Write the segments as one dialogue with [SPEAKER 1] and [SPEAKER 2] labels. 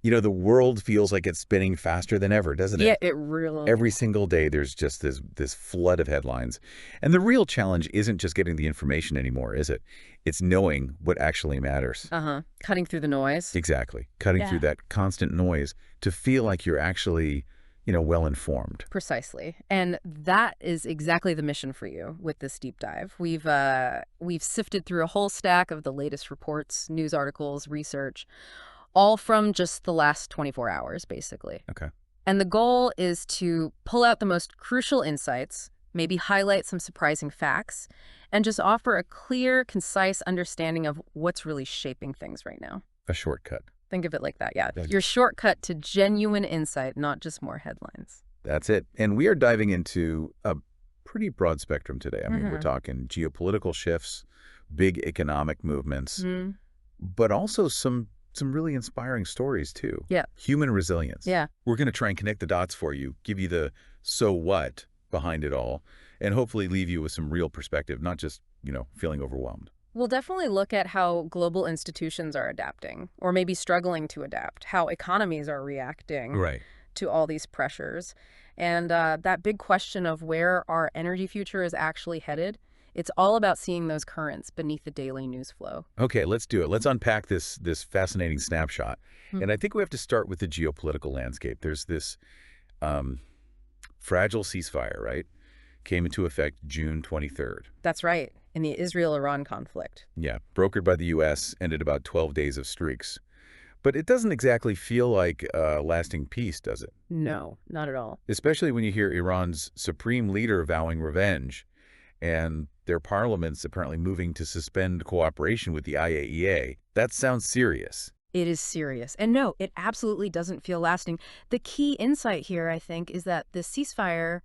[SPEAKER 1] The world feels like it's spinning faster than ever, doesn't
[SPEAKER 2] Yeah,
[SPEAKER 1] it?
[SPEAKER 2] it really.
[SPEAKER 1] Every single day, there's just this flood of headlines. And the real challenge isn't just getting the information anymore, is it? It's knowing what actually matters.
[SPEAKER 2] Uh-huh. Cutting through the noise.
[SPEAKER 1] Exactly. Cutting through
[SPEAKER 2] Yeah.
[SPEAKER 1] that constant noise to feel like you're actually, well-informed.
[SPEAKER 2] Precisely. And that is exactly the mission for you with this deep dive. We've sifted through a whole stack of the latest reports, news articles, research, all from just the last 24 hours, basically.
[SPEAKER 1] Okay.
[SPEAKER 2] And the goal is to pull out the most crucial insights, maybe highlight some surprising facts, and just offer a clear, concise understanding of what's really shaping things right now.
[SPEAKER 1] A shortcut.
[SPEAKER 2] Think of it like that, yeah.
[SPEAKER 1] That's
[SPEAKER 2] Your shortcut to genuine insight, not just more headlines.
[SPEAKER 1] that's it. And we are diving into a pretty broad spectrum today. I mean, we're talking geopolitical shifts, big economic movements,
[SPEAKER 2] Mm,
[SPEAKER 1] but also some really inspiring stories too.
[SPEAKER 2] yeah,
[SPEAKER 1] Human resilience.
[SPEAKER 2] yeah.
[SPEAKER 1] We're going to try and connect the dots for you, give you the so what behind it all, and hopefully leave you with some real perspective, not just, feeling overwhelmed.
[SPEAKER 2] We'll definitely look at how global institutions are adapting, or maybe struggling to adapt, how economies are reacting
[SPEAKER 1] Right.
[SPEAKER 2] to all these pressures, and that big question of where our energy future is actually headed. It's all about seeing those currents beneath the daily news flow.
[SPEAKER 1] Okay, let's do it. Let's unpack this fascinating snapshot.
[SPEAKER 2] Hmm.
[SPEAKER 1] And I think we have to start with the geopolitical landscape. There's this um, fragile ceasefire, right? Came into effect June 23rd.
[SPEAKER 2] That's right, in the Israel-Iran conflict.
[SPEAKER 1] Yeah, brokered by the U.S., ended about 12 days of streaks. But it doesn't exactly feel like lasting peace, does it?
[SPEAKER 2] No, not at all.
[SPEAKER 1] Especially when you hear Iran's supreme leader vowing revenge and their parliament's apparently moving to suspend cooperation with the IAEA. That sounds serious.
[SPEAKER 2] It is serious. And no, it absolutely doesn't feel lasting. The key insight here, I think, is that the ceasefire,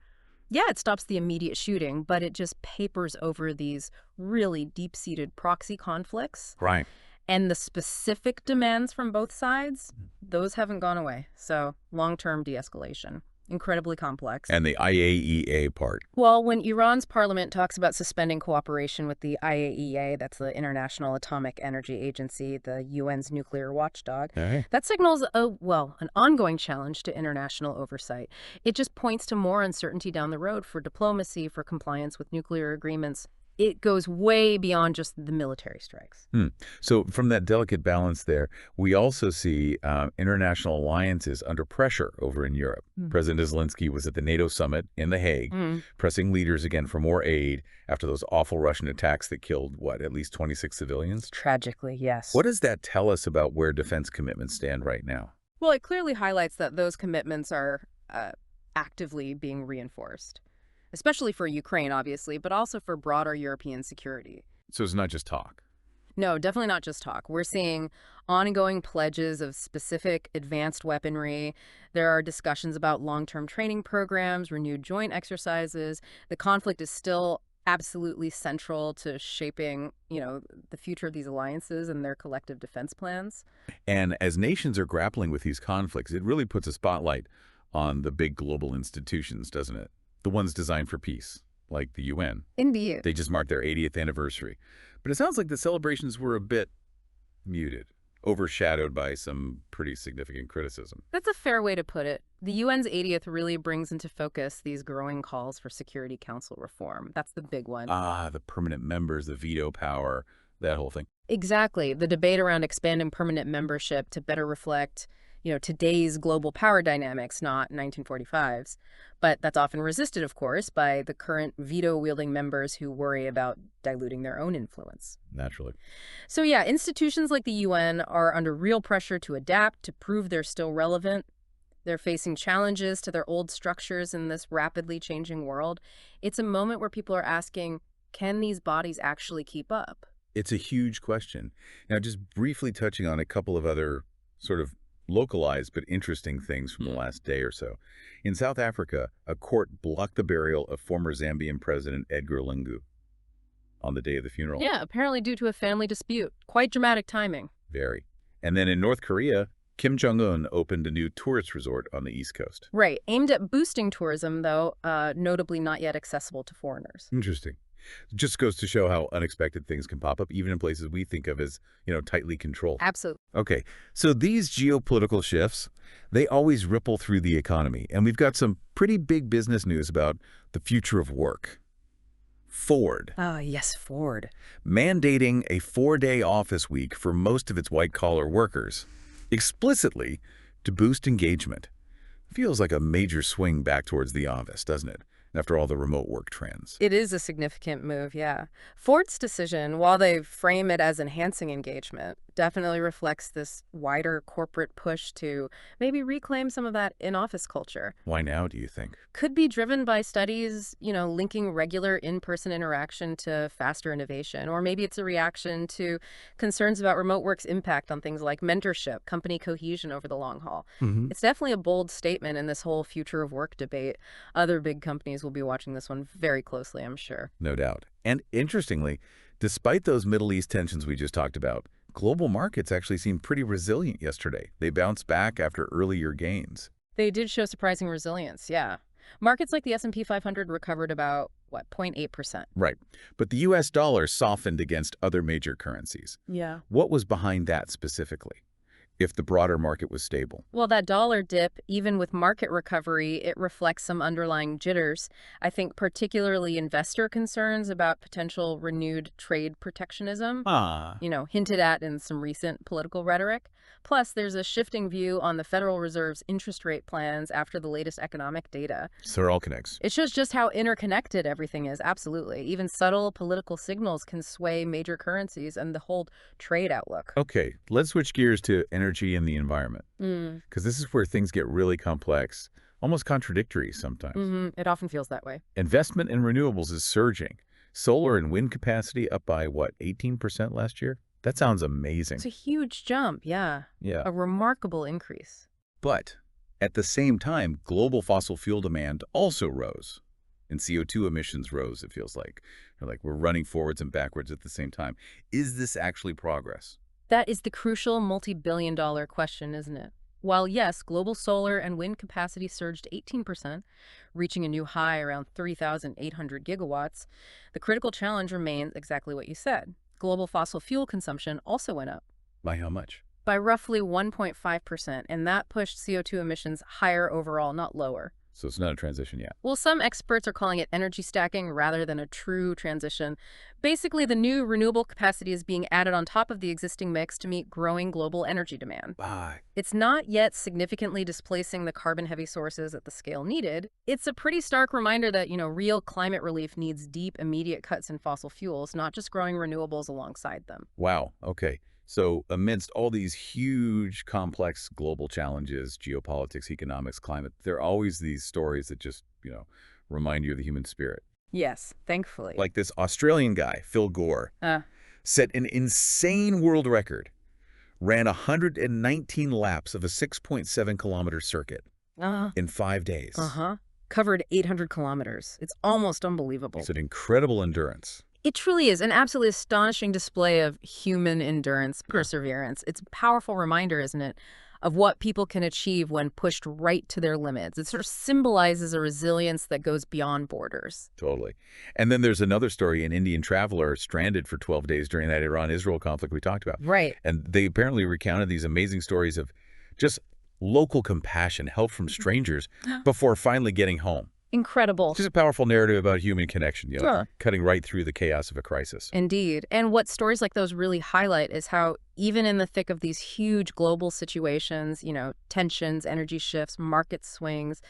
[SPEAKER 2] yeah, it stops the immediate shooting, but it just papers over these really deep-seated proxy conflicts.
[SPEAKER 1] Right.
[SPEAKER 2] And the specific demands from both sides, those haven't gone away. So long-term de-escalation, incredibly complex.
[SPEAKER 1] And the IAEA part.
[SPEAKER 2] Well, when Iran's parliament talks about suspending cooperation with the IAEA, that's the International Atomic Energy Agency, the UN's nuclear watchdog,
[SPEAKER 1] All right.
[SPEAKER 2] that signals an ongoing challenge to international oversight. It just points to more uncertainty down the road for diplomacy, for compliance with nuclear agreements. It goes way beyond just the military strikes.
[SPEAKER 1] So from that delicate balance there, we also see international alliances under pressure over in Europe. President Zelensky was at the NATO summit in The Hague, pressing leaders again for more aid after those awful Russian attacks that killed, at least 26 civilians?
[SPEAKER 2] Tragically, yes.
[SPEAKER 1] What does that tell us about where defense commitments stand right now?
[SPEAKER 2] Well, it clearly highlights that those commitments are actively being reinforced, especially for Ukraine, obviously, but also for broader European security.
[SPEAKER 1] So it's not just talk.
[SPEAKER 2] No, definitely not just talk. We're seeing ongoing pledges of specific advanced weaponry. There are discussions about long-term training programs, renewed joint exercises. The conflict is still absolutely central to shaping, the future of these alliances and their collective defense plans.
[SPEAKER 1] And as nations are grappling with these conflicts, it really puts a spotlight on the big global institutions, doesn't it? The ones designed for peace, like the UN.
[SPEAKER 2] Indeed.
[SPEAKER 1] They just marked their 80th anniversary. But it sounds like the celebrations were a bit muted, overshadowed by some pretty significant criticism.
[SPEAKER 2] That's a fair way to put it. The UN's 80th really brings into focus these growing calls for Security Council reform. That's the big one.
[SPEAKER 1] Ah, the permanent members, the veto power, that whole thing.
[SPEAKER 2] Exactly. The debate around expanding permanent membership to better reflect, today's global power dynamics, not 1945's. But that's often resisted, of course, by the current veto-wielding members who worry about diluting their own influence.
[SPEAKER 1] Naturally.
[SPEAKER 2] So yeah, institutions like the UN are under real pressure to adapt, to prove they're still relevant. They're facing challenges to their old structures in this rapidly changing world. It's a moment where people are asking, can these bodies actually keep up?
[SPEAKER 1] It's a huge question. Now, just briefly touching on a couple of other sort of localized but interesting things from the last day or so. In South Africa, a court blocked the burial of former Zambian President Edgar Lungu on the day of the funeral.
[SPEAKER 2] Yeah, apparently due to a family dispute. Quite dramatic timing.
[SPEAKER 1] Very. And then in North Korea, Kim Jong-un opened a new tourist resort on the East Coast.
[SPEAKER 2] Right. Aimed at boosting tourism, though, notably not yet accessible to foreigners.
[SPEAKER 1] Interesting. Just goes to show how unexpected things can pop up, even in places we think of as, tightly controlled.
[SPEAKER 2] Absolutely.
[SPEAKER 1] Okay, so these geopolitical shifts, they always ripple through the economy. And we've got some pretty big business news about the future of work. Ford.
[SPEAKER 2] Oh, yes, Ford.
[SPEAKER 1] Mandating a 4-day office week for most of its white-collar workers, explicitly to boost engagement. Feels like a major swing back towards the office, doesn't it? After all the remote work trends.
[SPEAKER 2] It is a significant move, yeah. Ford's decision, while they frame it as enhancing engagement, definitely reflects this wider corporate push to maybe reclaim some of that in-office culture.
[SPEAKER 1] Why now, do you think?
[SPEAKER 2] Could be driven by studies, linking regular in-person interaction to faster innovation. Or maybe it's a reaction to concerns about remote work's impact on things like mentorship, company cohesion over the long haul. It's definitely a bold statement in this whole future of work debate. Other big companies will be watching this one very closely, I'm sure.
[SPEAKER 1] No doubt. And interestingly, despite those Middle East tensions we just talked about, global markets actually seemed pretty resilient yesterday. They bounced back after earlier gains.
[SPEAKER 2] They did show surprising resilience, yeah. Markets like the S&P 500 recovered about, 0.8%.
[SPEAKER 1] Right. But the U.S. dollar softened against other major currencies.
[SPEAKER 2] Yeah.
[SPEAKER 1] What was behind that specifically, if the broader market was stable?
[SPEAKER 2] Well, that dollar dip, even with market recovery, it reflects some underlying jitters. I think particularly investor concerns about potential renewed trade protectionism, hinted at in some recent political rhetoric. Plus, there's a shifting view on the Federal Reserve's interest rate plans after the latest economic data.
[SPEAKER 1] So it all connects.
[SPEAKER 2] It shows just how interconnected everything is, absolutely. Even subtle political signals can sway major currencies and the whole trade outlook.
[SPEAKER 1] Okay, let's switch gears to energy and the environment, because this is where things get really complex, almost contradictory sometimes.
[SPEAKER 2] It often feels that way.
[SPEAKER 1] Investment in renewables is surging. Solar and wind capacity up by, 18% last year? That sounds amazing.
[SPEAKER 2] It's a huge jump, yeah.
[SPEAKER 1] Yeah.
[SPEAKER 2] A remarkable increase.
[SPEAKER 1] But at the same time, global fossil fuel demand also rose. And CO2 emissions rose, it feels like. We're running forwards and backwards at the same time. Is this actually progress?
[SPEAKER 2] That is the crucial multi-billion-dollar question, isn't it? While yes, global solar and wind capacity surged 18%, reaching a new high around 3,800 gigawatts, the critical challenge remains exactly what you said. Global fossil fuel consumption also went up.
[SPEAKER 1] By how much?
[SPEAKER 2] By roughly 1.5%, and that pushed CO2 emissions higher overall, not lower.
[SPEAKER 1] So it's not a transition yet.
[SPEAKER 2] Well, some experts are calling it energy stacking rather than a true transition. Basically, the new renewable capacity is being added on top of the existing mix to meet growing global energy demand. It's not yet significantly displacing the carbon-heavy sources at the scale needed. It's a pretty stark reminder that, real climate relief needs deep, immediate cuts in fossil fuels, not just growing renewables alongside them.
[SPEAKER 1] Wow. Okay. So amidst all these huge, complex global challenges, geopolitics, economics, climate, there are always these stories that just, remind you of the human spirit.
[SPEAKER 2] Yes, thankfully.
[SPEAKER 1] Like this Australian guy, Phil Gore, set an insane world record, ran 119 laps of a 6.7-kilometer circuit in 5 days.
[SPEAKER 2] Covered 800 kilometers. It's almost unbelievable.
[SPEAKER 1] It's an incredible endurance.
[SPEAKER 2] It truly is an absolutely astonishing display of human endurance, perseverance. It's a powerful reminder, isn't it, of what people can achieve when pushed right to their limits. It sort of symbolizes a resilience that goes beyond borders.
[SPEAKER 1] Totally. And then there's another story, an Indian traveler stranded for 12 days during that Iran-Israel conflict we talked about.
[SPEAKER 2] Right.
[SPEAKER 1] And they apparently recounted these amazing stories of just local compassion, help from strangers, before finally getting home.
[SPEAKER 2] Incredible.
[SPEAKER 1] Just a powerful narrative about human connection,
[SPEAKER 2] Sure.
[SPEAKER 1] Cutting right through the chaos of a crisis.
[SPEAKER 2] Indeed. And what stories like those really highlight is how even in the thick of these huge global situations, tensions, energy shifts, market swings,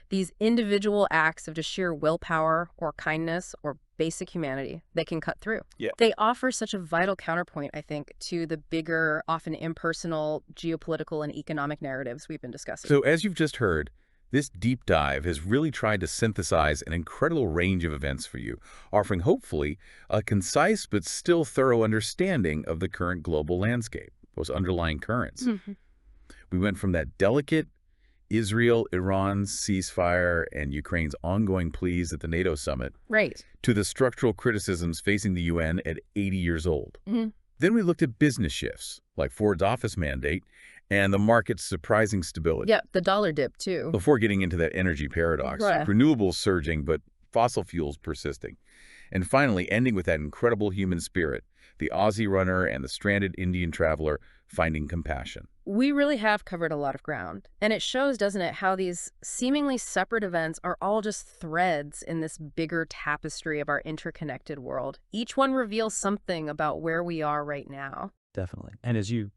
[SPEAKER 2] these individual acts of just sheer willpower or kindness or basic humanity, they can cut through.
[SPEAKER 1] Yeah.
[SPEAKER 2] They offer such a vital counterpoint, I think, to the bigger, often impersonal geopolitical and economic narratives we've been discussing.
[SPEAKER 1] So as you've just heard, this deep dive has really tried to synthesize an incredible range of events for you, offering hopefully a concise but still thorough understanding of the current global landscape, those underlying currents. We went from that delicate Israel-Iran ceasefire and Ukraine's ongoing pleas at the NATO summit to the structural criticisms facing the UN at 80 years old. Then we looked at business shifts, like Ford's office mandate, and the market's surprising stability.
[SPEAKER 2] Yeah, the dollar dip, too.
[SPEAKER 1] Before getting into that energy paradox, renewables surging, but fossil fuels persisting. And finally, ending with that incredible human spirit, the Aussie runner and the stranded Indian traveler finding compassion.
[SPEAKER 2] We really have covered a lot of ground. And it shows, doesn't it, how these seemingly separate events are all just threads in this bigger tapestry of our interconnected world. Each one reveals something about where we are right now.
[SPEAKER 3] Definitely. And as you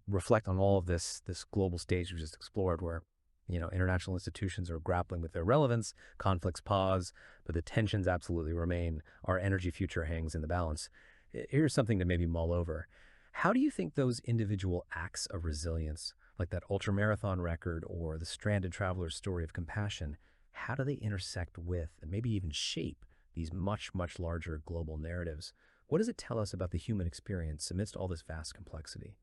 [SPEAKER 3] reflect on all of this global stage we just explored, where international institutions are grappling with their relevance, conflicts pause, but the tensions absolutely remain. Our energy future hangs in the balance. Here's something to maybe mull over. How do you think those individual acts of resilience, like that ultramarathon record or the stranded traveler's story of compassion, how do they intersect with and maybe even shape these much, much larger global narratives? What does it tell us about the human experience amidst all this vast complexity?